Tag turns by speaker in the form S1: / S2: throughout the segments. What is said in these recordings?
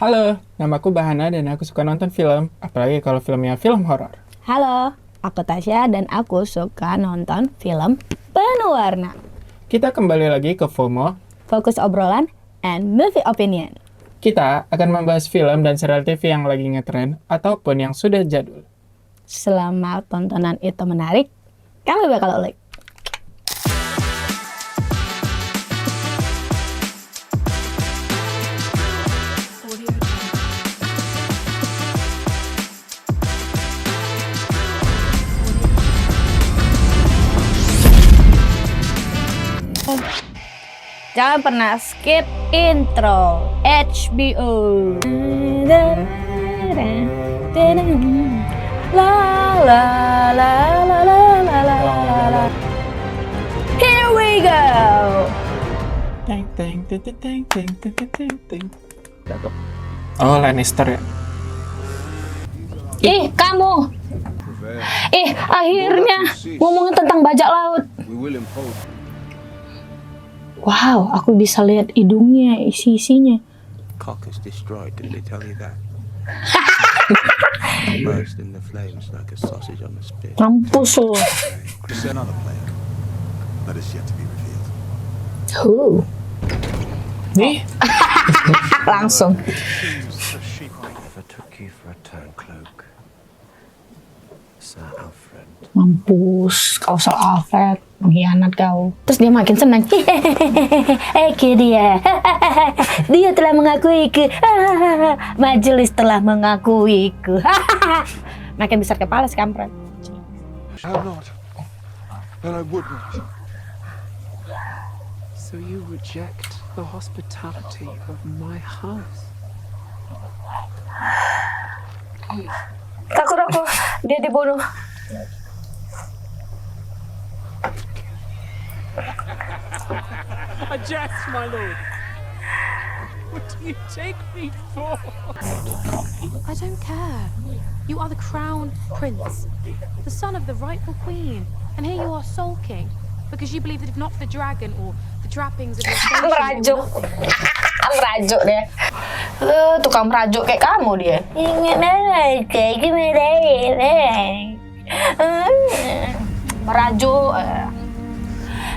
S1: Halo, namaku Bahana dan aku suka nonton film, apalagi kalau filmnya film horor.
S2: Halo, aku Tasya dan aku suka nonton film penuh warna.
S1: Kita kembali lagi ke FOMO.
S2: Fokus obrolan and movie opinion.
S1: Kita akan membahas film dan serial TV yang lagi ngetren ataupun yang sudah jadul.
S2: Selama tontonan itu menarik, kami bakal ulik. Jangan pernah skip intro HBO. La la la la la la la la. Here we go.
S1: Teng teng teng teng teng teng teng teng. Oh, Lannister ya.
S2: Kamu. Akhirnya ngomongin tentang bajak laut. Wow, aku bisa lihat hidungnya, isi-isinya.
S3: Cock is destroyed, did they tell you that? Burst in the flames like a sausage on a spit.
S2: Mampus lo.
S4: Is there another plague? That is yet to be revealed.
S1: Nih,
S2: Langsung.
S3: If I took you for a turncloak, Sir Alfred.
S2: Mampus, kau Sir Alfred, mengkhianat kau. Terus dia makin senang. Dia. Dia telah mengakuiku. Majelis telah mengakuiku. Makin besar kepala si kampret.
S4: I have not. And I would not.
S5: So you reject the hospitality of my house?
S2: Takut aku dia dibunuh.
S5: A jest, my lord. What do you take me for?
S6: I don't care. You are the crown prince, the son of the rightful queen, and here you are sulking because you believe that if not for the dragon or the trappings of your station,
S2: Merajuk. Merajuk dia. Tukang merajuk kayak kamu dia. Merajuk.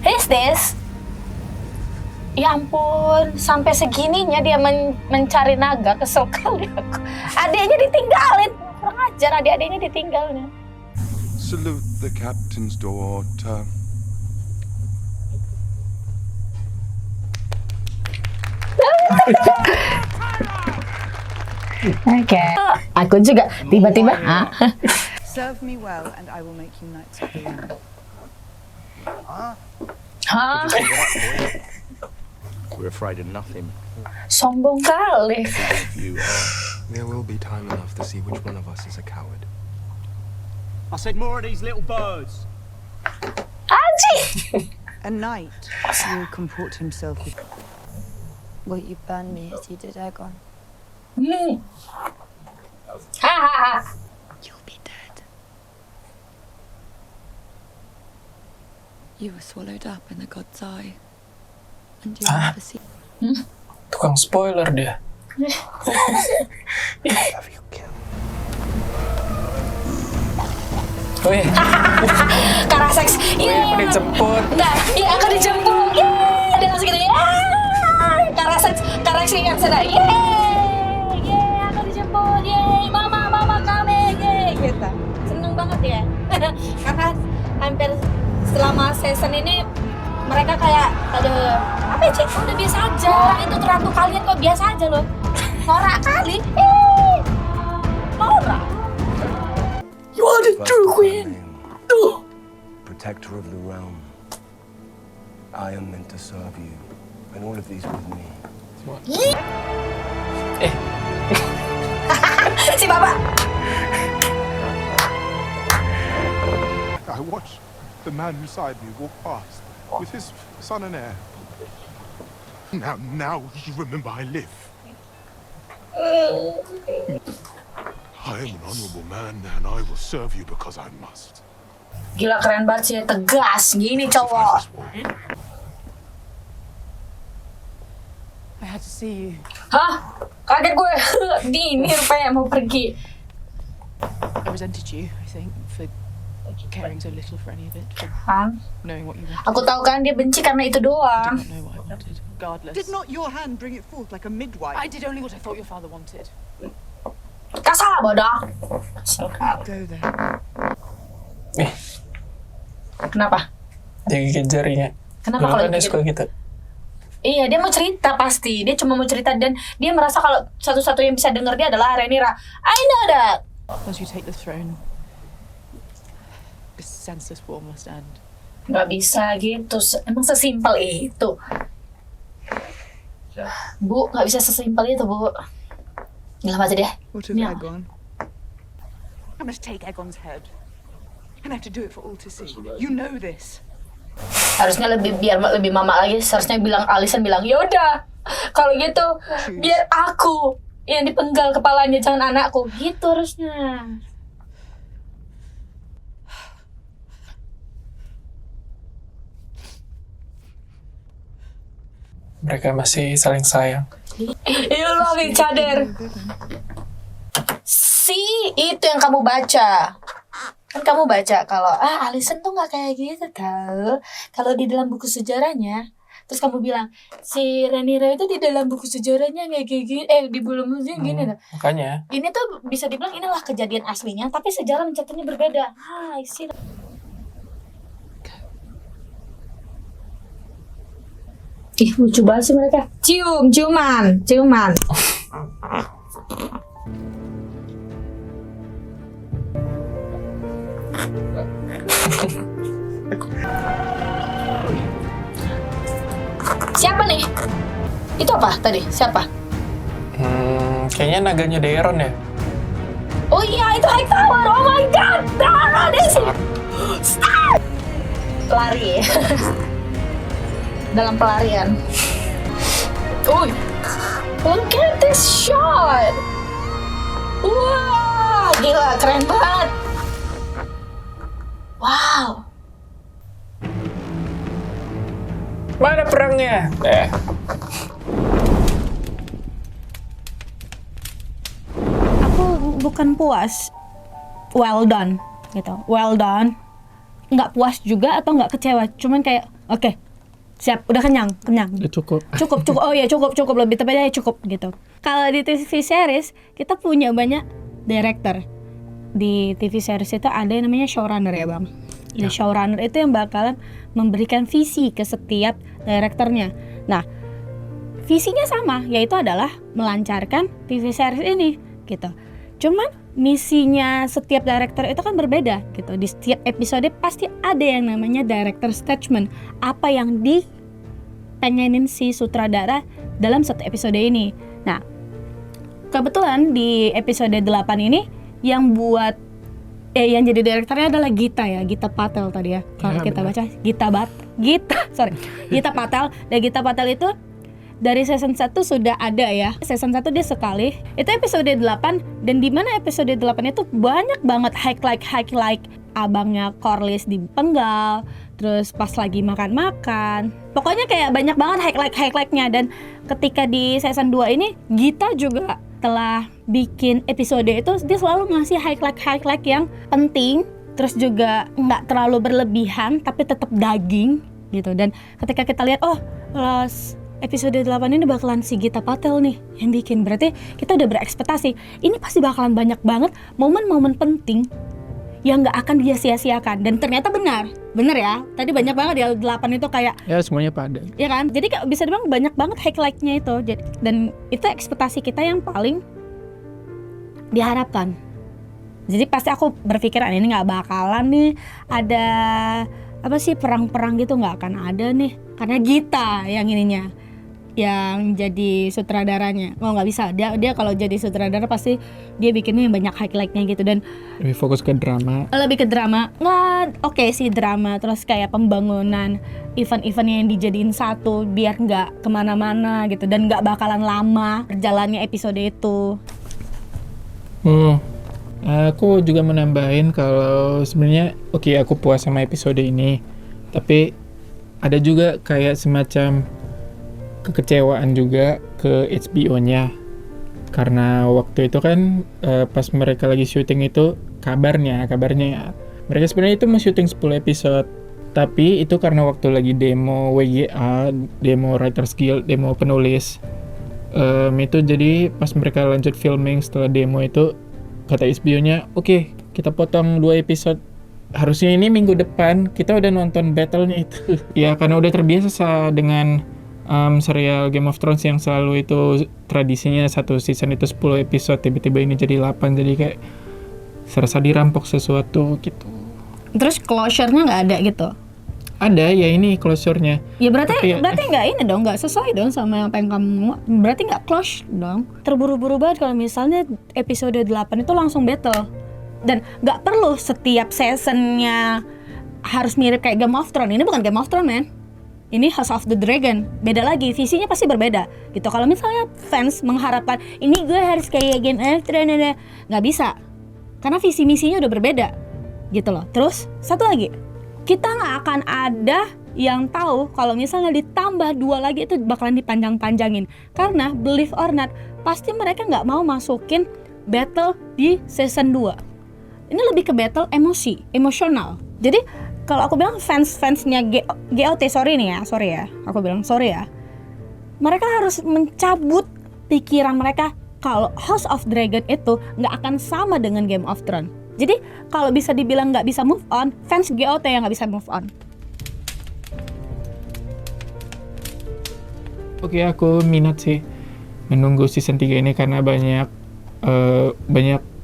S2: Is this? Ya ampun, sampai segininya dia mencari naga, kesel kali aku. Adiknya ditinggalin, kurang ajar adik-adiknya ditinggalin.
S4: Salute the captain's daughter.
S2: Oke. Aku juga tiba-tiba.
S7: Serve me well, and I will make you knights of the round.
S2: Hah?
S3: We're afraid of nothing.
S2: Sombong kali.
S3: You are.
S8: There will be time enough to see which one of us is a coward.
S5: I said more of these little birds.
S2: Aji.
S7: A knight will comport himself with.
S9: Will you burn me as you did Aegon?
S2: Hahaha.
S9: You'll be dead. You were swallowed up in the god's eye. And you'll never see.
S1: tukang spoiler dia.
S3: Have you killed?
S1: Wih,
S2: Karaseks.
S1: aku dijemput.
S2: Enggak, iya aku dijemput. Yeay, dia langsung gitu. Yeay, Karaseks ingat sana. Yeay, aku dijemput. Yeay, mama kami. Yeay, gitu. Seneng banget ya. Karena hampir selama season ini mereka kayak, aduh, apa ya, Cik? Udah biasa aja. Itu ratu kalian kok biasa aja loh. Norak kali. Norak. You are the true queen.
S3: Protector of the realm. I am meant to serve you, and all of these with me.
S2: Si Bapak.
S4: I watched the man beside me walk past with his son and heir. Now you remember I live. I am an honorable man, and I will serve you because I must.
S2: Gila keren banget sih, tegas gini cowok.
S7: I had to see you.
S2: Hah? Kaget gue. Ini rupanya mau pergi.
S5: I resented you, I think, for caring so little for any of it, for
S2: Kan?
S5: knowing what you wanted.
S2: Aku tahu kan dia benci karena itu
S5: I
S2: doang.
S5: didn't know what I wanted, regardless.
S7: Did not your hand bring it forth like a midwife?
S5: I did only what I thought your father wanted.
S2: Kasar bodoh.
S7: Go there.
S2: Kenapa?
S1: Dia gigit jarinya.
S2: Kenapa
S1: Dulu
S2: kalau
S1: kan dia
S2: gitu?
S1: suka gitu.
S2: Iya, dia mau cerita pasti. Dia cuma mau cerita dan dia merasa kalau satu-satu yang bisa denger dia adalah Rhaenyra. I know that.
S5: Once you take the throne, this senseless war must end.
S2: Gak bisa gitu. Emang sesimpel itu. Bu, gak bisa sesimpel itu, Bu. Gila aja deh.
S7: What of
S2: Yeah.
S7: Aegon?
S5: I must take Aegon's head. And I have to do it for all to see. You know this.
S2: Harusnya biar lebih mama lagi. Seharusnya Alicent bilang, yaudah. Kalau gitu, biar aku yang dipenggal kepalanya, jangan anakku. Gitu harusnya.
S1: Mereka masih saling sayang.
S2: You love each other. Itu yang kamu baca. Kan kamu baca kalau Alicent tuh nggak kayak gitu tau. Kalau di dalam buku sejarahnya, terus kamu bilang si Rhaenyra itu di dalam buku sejarahnya nggak kayak gini. Di buku musim gini tuh.
S1: Makanya.
S2: Ini tuh bisa dibilang inilah kejadian aslinya, tapi sejarah mencatatnya berbeda. I see. Ih, lucu banget sih mereka. Ciuman. Siapa nih? Itu apa tadi? Siapa?
S1: Kayaknya naganya Daeron ya.
S2: Oh iya, itu Hightower. Oh my god. Stop. Lari. Dalam pelarian. Look at this shot. Wah, gila, keren banget. Wow.
S1: Mana perangnya?
S10: Aku bukan puas. Well done, gitu. Well done. Nggak puas juga atau nggak kecewa. Cuman kayak, oke, siap, udah kenyang.
S1: Udah cukup.
S10: Cukup. Oh iya, cukup. Lebih tepatnya cukup, gitu. Kalau di TV series, kita punya banyak director. Di TV series itu ada yang namanya showrunner ya, Bang. Ya, showrunner itu yang bakalan memberikan visi ke setiap direkturnya. Nah, visinya sama, yaitu adalah melancarkan TV series ini, gitu. Cuman misinya setiap director itu kan berbeda, gitu. Di setiap episode pasti ada yang namanya director statement, apa yang dipengenin si sutradara dalam satu episode ini. Nah, kebetulan di episode 8 ini yang yang jadi direkturnya adalah Gita Patel tadi ya. Kalau kita baca Gita Patel. Dan Gita Patel itu dari season 1 sudah ada ya. Season 1 dia sekali. Itu episode 8 dan di mana episode 8 itu banyak banget highlight abangnya Corlys dipenggal, terus pas lagi makan-makan. Pokoknya kayak banyak banget highlightnya dan ketika di season 2 ini Gita juga telah bikin episode itu dia selalu ngasih highlight yang penting, terus juga nggak terlalu berlebihan tapi tetap daging gitu. Dan ketika kita lihat episode 8 ini bakalan si Gita Patel nih yang bikin, berarti kita udah berekspektasi ini pasti bakalan banyak banget momen-momen penting yang nggak akan dia sia-siakan. Dan ternyata bener ya, tadi banyak banget ya 8 itu kayak
S1: Ya semuanya pada.
S10: ya kan, jadi kayak bisa dibilang banyak banget highlightnya itu. Dan itu ekspektasi kita yang paling diharapkan. Jadi pasti aku berpikiran ini nggak bakalan nih ada perang-perang gitu, nggak akan ada nih karena Gita yang ininya yang jadi sutradaranya. Nggak bisa, dia kalau jadi sutradara pasti dia bikinnya yang banyak highlightnya gitu. Dan
S1: Lebih fokus ke drama.
S10: Oke sih drama, terus kayak pembangunan event-event yang dijadiin satu biar nggak kemana-mana gitu dan nggak bakalan lama jalannya episode itu.
S1: Aku juga menambahin kalau sebenarnya aku puas sama episode ini, tapi ada juga kayak semacam kekecewaan juga ke HBO-nya Karena waktu itu kan pas mereka lagi syuting itu kabarnya ya, mereka sebenarnya itu mau syuting 10 episode. Tapi itu karena waktu lagi demo WGA, demo Writers Guild, demo penulis, itu jadi pas mereka lanjut filming setelah demo itu, kata HBO-nya, oke, kita potong 2 episode. Harusnya ini minggu depan kita udah nonton battle-nya itu. Ya karena udah terbiasa dengan serial Game of Thrones yang selalu itu tradisinya satu season itu 10 episode, tiba-tiba ini jadi 8, jadi kayak serasa dirampok sesuatu gitu.
S10: Terus closure-nya nggak ada gitu?
S1: Ada, ya ini closure-nya.
S10: Ya berarti nggak ini dong, nggak sesuai dong sama apa yang kamu, berarti nggak close dong. Terburu-buru banget kalau misalnya episode 8 itu langsung battle. Dan nggak perlu setiap seasonnya harus mirip kayak Game of Thrones. Ini bukan Game of Thrones, man. Ini House of the Dragon. Beda lagi, visinya pasti berbeda gitu. Kalau misalnya fans mengharapkan ini gue harus kayak Game of Thrones, nggak bisa. Karena visi misinya udah berbeda gitu loh. Terus satu lagi, kita nggak akan ada yang tahu kalau misalnya ditambah 2 lagi itu bakalan dipanjang-panjangin. Karena believe or not, pasti mereka nggak mau masukin battle di season 2. Ini lebih ke battle emosional. Jadi kalau aku bilang fansnya GOT, sorry ya, aku bilang sorry ya. Mereka harus mencabut pikiran mereka kalau House of Dragon itu nggak akan sama dengan Game of Thrones. Jadi kalau bisa dibilang nggak bisa move on, fans GOT yang nggak bisa move on.
S1: Oke, aku minat sih menunggu season 3 ini karena banyak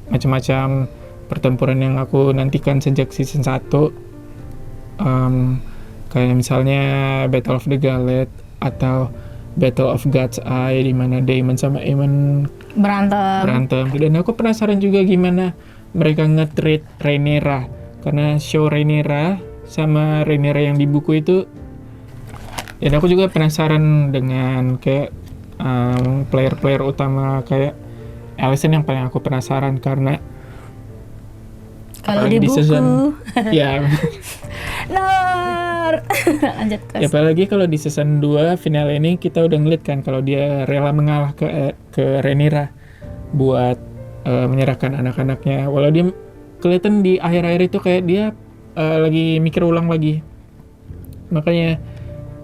S1: macam-macam pertempuran yang aku nantikan sejak season 1. Kayak misalnya Battle of the Gauntlet atau Battle of God's Eye di mana Daemon sama Aemon berantem. Dan aku penasaran juga gimana mereka nge-treat Rhaenyra, karena show Rhaenyra sama Rhaenyra yang di buku itu. Dan aku juga penasaran dengan kayak player-player utama kayak Alicent yang paling aku penasaran karena
S10: kalau di buku
S1: ya
S10: lanjut
S1: ya, apalagi kalau di season 2 final ini kita udah ngeliat kan kalau dia rela mengalah ke Rhaenyra buat menyerahkan anak-anaknya, walau dia kelihatan di akhir-akhir itu kayak dia lagi mikir ulang lagi. Makanya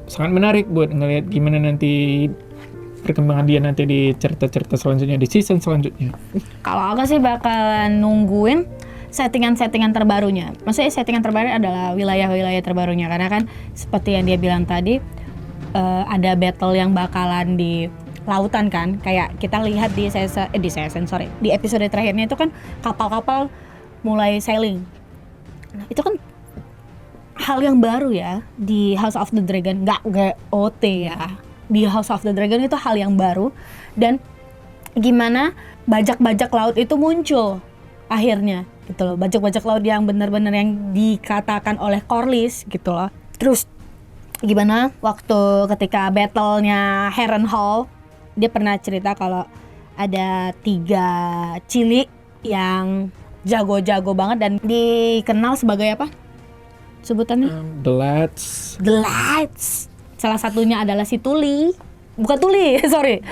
S1: sangat menarik buat ngelihat gimana nanti perkembangan dia nanti di cerita-cerita selanjutnya, di season selanjutnya.
S10: Kalau aku sih bakalan nungguin settingan-settingan terbarunya. Maksudnya settingan terbaru adalah wilayah-wilayah terbarunya, karena kan seperti yang dia bilang tadi, ada battle yang bakalan di lautan kan, kayak kita lihat di episode terakhirnya itu kan kapal-kapal mulai sailing. Nah, itu kan hal yang baru ya di House of the Dragon, nggak GOT ya. Di House of the Dragon itu hal yang baru, dan gimana bajak-bajak laut itu muncul akhirnya gitu loh, bajak-bajak laut yang benar-benar yang dikatakan oleh Corlys gitu loh. Terus gimana waktu ketika battle-nya Harrenhal, dia pernah cerita kalau ada 3 cilik yang jago-jago banget dan dikenal sebagai apa sebutannya? The Lads. Salah satunya adalah si Tully, bukan Tully, sorry,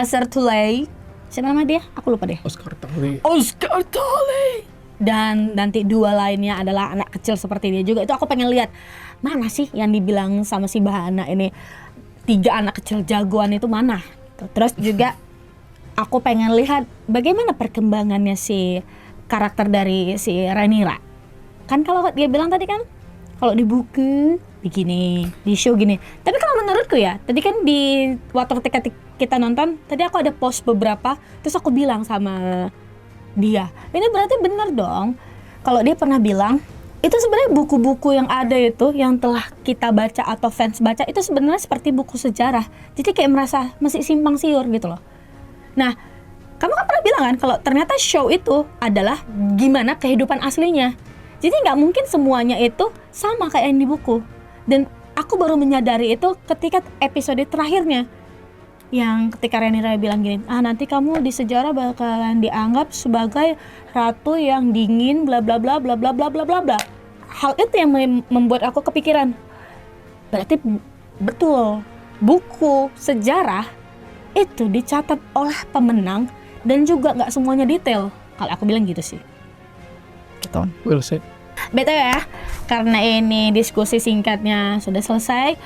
S10: Sir Tully. Siapa nama dia? Aku lupa deh.
S1: Oscar Tully.
S10: Dan nanti 2 lainnya adalah anak kecil seperti dia juga. Itu aku pengen lihat mana sih yang dibilang sama si Bahana ini 3 anak kecil jagoan itu mana. Terus juga aku pengen lihat bagaimana perkembangannya si karakter dari si Rhaenyra. Kan kalau dia bilang tadi kan kalau di buku begini, di show gini. Tapi kalau menurutku ya, tadi kan di waktu ketika kita nonton, tadi aku ada post beberapa, terus aku bilang sama dia, ini berarti benar dong kalau dia pernah bilang itu sebenarnya buku-buku yang ada itu yang telah kita baca atau fans baca itu sebenarnya seperti buku sejarah, jadi kayak merasa masih simpang siur gitu loh. Nah, kamu kan pernah bilang kan kalau ternyata show itu adalah gimana kehidupan aslinya, jadi nggak mungkin semuanya itu sama kayak yang di buku. Dan aku baru menyadari itu ketika episode terakhirnya, yang ketika Rhaenyra bilang gini, nanti kamu di sejarah bakalan dianggap sebagai ratu yang dingin, bla bla bla bla bla bla bla bla bla. Hal itu yang membuat aku kepikiran, berarti betul buku sejarah itu dicatat oleh pemenang dan juga nggak semuanya detail. Kalau aku bilang gitu sih. Gitu.
S1: Well said.
S10: BTW ya, karena ini diskusi singkatnya sudah selesai,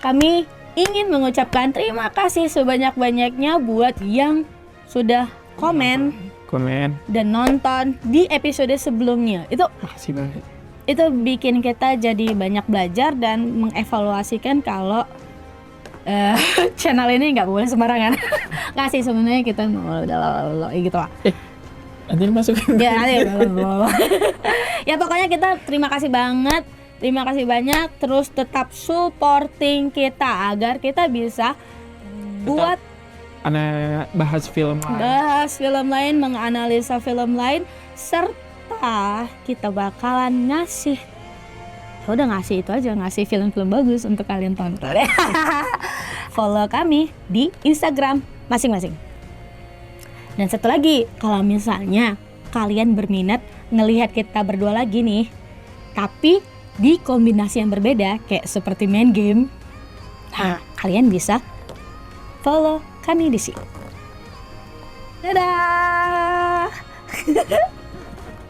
S10: kami ingin mengucapkan terima kasih sebanyak-banyaknya buat yang sudah komen dan nonton di episode sebelumnya.
S1: Makasih banget.
S10: Itu bikin kita jadi banyak belajar dan mengevaluasikan kalau channel ini nggak boleh sembarangan. Nggak sih, sebenarnya kita udah gitu lah.
S1: Nanti masuk.
S10: Ya, ya pokoknya kita terima kasih banget. Terima kasih banyak, terus tetap supporting kita agar kita bisa buat
S1: bahas film lain,
S10: menganalisa film lain, serta kita bakalan ngasih itu aja, ngasih film-film bagus untuk kalian tonton. Follow kami di Instagram masing-masing. Dan satu lagi, kalau misalnya kalian berminat ngelihat kita berdua lagi nih, tapi di kombinasi yang berbeda kayak seperti main game, nah kalian bisa follow kami di sini. Dadah.